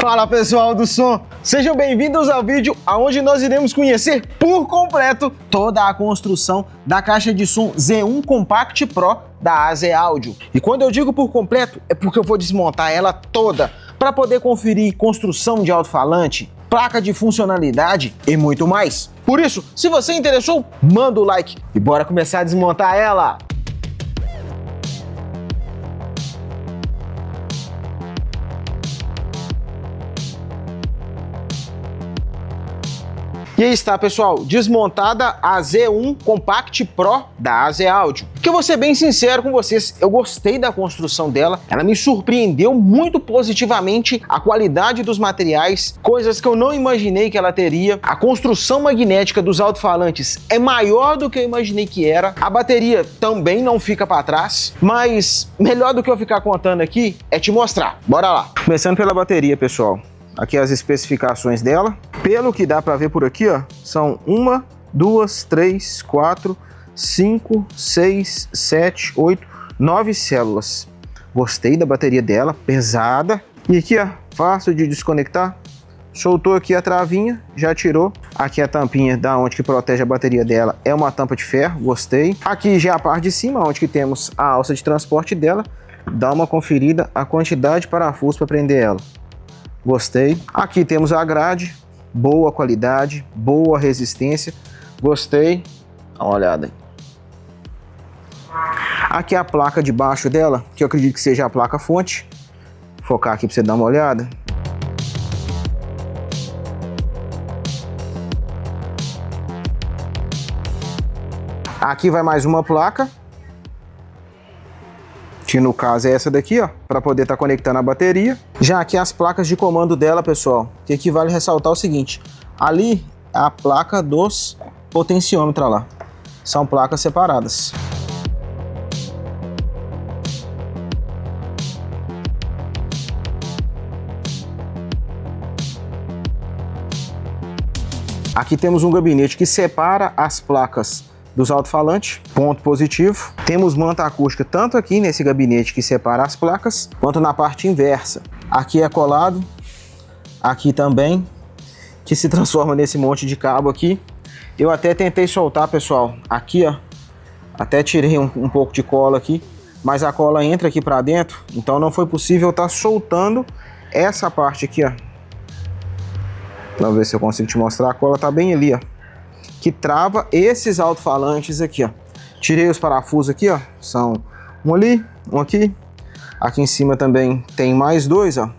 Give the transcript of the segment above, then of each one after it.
Fala pessoal do som, sejam bem-vindos ao vídeo onde nós iremos conhecer por completo toda a construção da caixa de som Z1 Compact Pro da AZ Audio. E quando eu digo por completo é porque eu vou desmontar ela toda para poder conferir construção de alto-falante, placa de funcionalidade e muito mais. Por isso, se você interessou, manda o like e bora começar a desmontar ela! E aí está, pessoal, desmontada a Z1 Compact Pro da AZ Audio. Que eu vou ser bem sincero com vocês, eu gostei da construção dela, ela me surpreendeu muito positivamente, a qualidade dos materiais, coisas que eu não imaginei que ela teria, a construção magnética dos alto-falantes é maior do que eu imaginei que era, a bateria também não fica para trás, mas melhor do que eu ficar contando aqui é te mostrar. Bora lá! Começando pela bateria, pessoal. Aqui as especificações dela. Pelo que dá para ver por aqui, ó, são 1, 2, 3, 4, 5, 6, 7, 8, 9 células. Gostei da bateria dela, pesada. E aqui, ó, fácil de desconectar. Soltou aqui a travinha, já tirou. Aqui a tampinha da onde que protege a bateria dela é uma tampa de ferro, gostei. Aqui já a parte de cima, onde que temos a alça de transporte dela. Dá uma conferida a quantidade de parafusos para prender ela. Gostei. Aqui temos a grade, boa qualidade, boa resistência, gostei. Dá uma olhada aí. Aqui a placa de baixo dela, que eu acredito que seja a placa fonte. Vou focar aqui para você dar uma olhada. Aqui vai mais uma placa, que no caso é essa daqui, ó, para poder estar conectando a bateria. Já aqui as placas de comando dela, pessoal, que aqui vale ressaltar o seguinte, ali é a placa dos potenciômetros lá, são placas separadas. Aqui temos um gabinete que separa as placas dos alto-falantes, ponto positivo. Temos manta acústica tanto aqui nesse gabinete que separa as placas, quanto na parte inversa. Aqui é colado, aqui também, que se transforma nesse monte de cabo aqui. Eu até tentei soltar, pessoal, aqui ó, até tirei um pouco de cola aqui, mas a cola entra aqui para dentro, então não foi possível estar soltando essa parte aqui, ó. Vamos ver se eu consigo te mostrar, a cola tá bem ali, ó, que trava esses alto-falantes aqui, ó. Tirei os parafusos aqui, ó, são um ali, um aqui. Aqui em cima também tem mais dois, ó.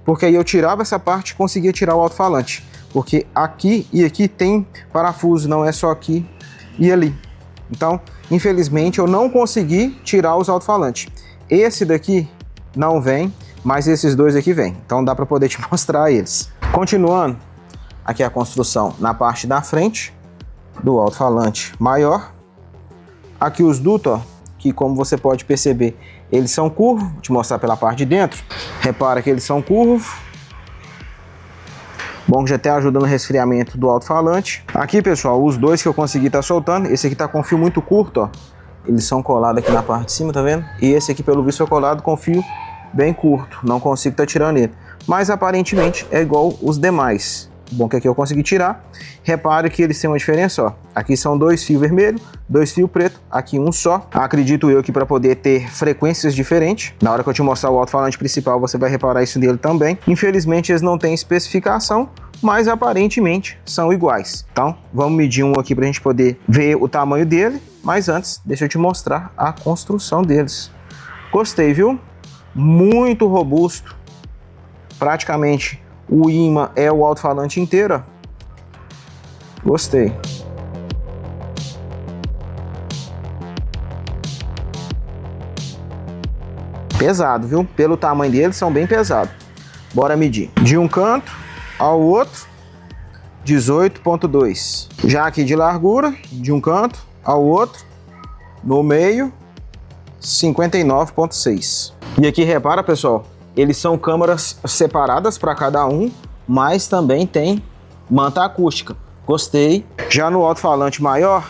Porque aí eu tirava essa parte e conseguia tirar o alto-falante. Porque aqui e aqui tem parafuso, não é só aqui e ali. Então, infelizmente, eu não consegui tirar os alto-falantes. Esse daqui não vem, mas esses dois aqui vem. Então dá para poder te mostrar eles. Continuando, aqui a construção na parte da frente do alto-falante maior. Aqui os dutos, ó, que como você pode perceber, eles são curvos. Vou te mostrar pela parte de dentro. Repara que eles são curvos. Bom, que já até ajuda no resfriamento do alto-falante. Aqui, pessoal, os dois que eu consegui estar soltando. Esse aqui tá com fio muito curto, ó. Eles são colados aqui na parte de cima, tá vendo? E esse aqui, pelo visto, foi colado com fio bem curto. Não consigo estar tirando ele. Mas aparentemente é igual os demais. Bom que aqui eu consegui tirar. Repare que eles têm uma diferença, ó. Aqui são dois fios vermelhos, dois fios pretos, aqui um só. Acredito eu que para poder ter frequências diferentes. Na hora que eu te mostrar o alto-falante principal, você vai reparar isso nele também. Infelizmente eles não têm especificação, mas aparentemente são iguais. Então vamos medir um aqui para a gente poder ver o tamanho dele. Mas antes, deixa eu te mostrar a construção deles. Gostei, viu? Muito robusto. Praticamente o ímã é o alto-falante inteiro, ó. Gostei. Pesado, viu? Pelo tamanho deles, são bem pesados. Bora medir. De um canto ao outro, 18,2. Já aqui de largura, de um canto ao outro, no meio, 59,6. E aqui repara, pessoal, eles são câmaras separadas para cada um, mas também tem manta acústica. Gostei. Já no alto-falante maior,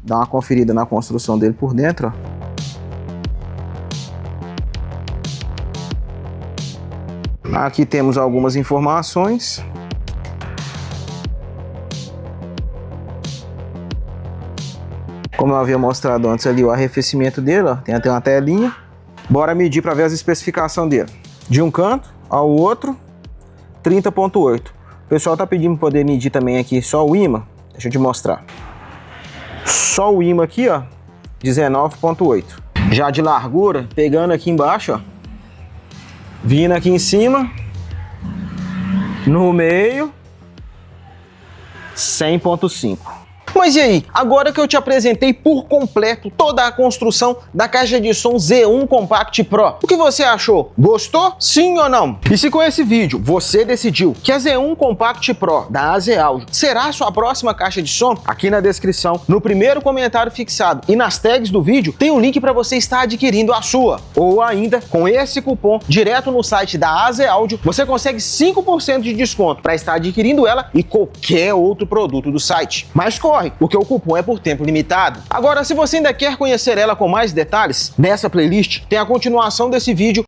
dá uma conferida na construção dele por dentro, ó. Aqui temos algumas informações. Como eu havia mostrado antes ali, o arrefecimento dele, ó, tem até uma telinha. Bora medir para ver as especificações dele. De um canto ao outro, 30.8. O pessoal tá pedindo para poder medir também aqui só o ímã. Deixa eu te mostrar. Só o ímã aqui, ó, 19.8. Já de largura, pegando aqui embaixo, ó, vindo aqui em cima, no meio, 100.5. Mas e aí, agora que eu te apresentei por completo toda a construção da caixa de som Z1 Compact Pro, o que você achou? Gostou? Sim ou não? E se com esse vídeo você decidiu que a Z1 Compact Pro da AZ Audio será a sua próxima caixa de som, aqui na descrição, no primeiro comentário fixado e nas tags do vídeo, tem um link para você estar adquirindo a sua. Ou ainda, com esse cupom direto no site da AZ Audio, você consegue 5% de desconto para estar adquirindo ela e qualquer outro produto do site. Mas corre, porque o cupom é por tempo limitado. Agora, se você ainda quer conhecer ela com mais detalhes, nessa playlist tem a continuação desse vídeo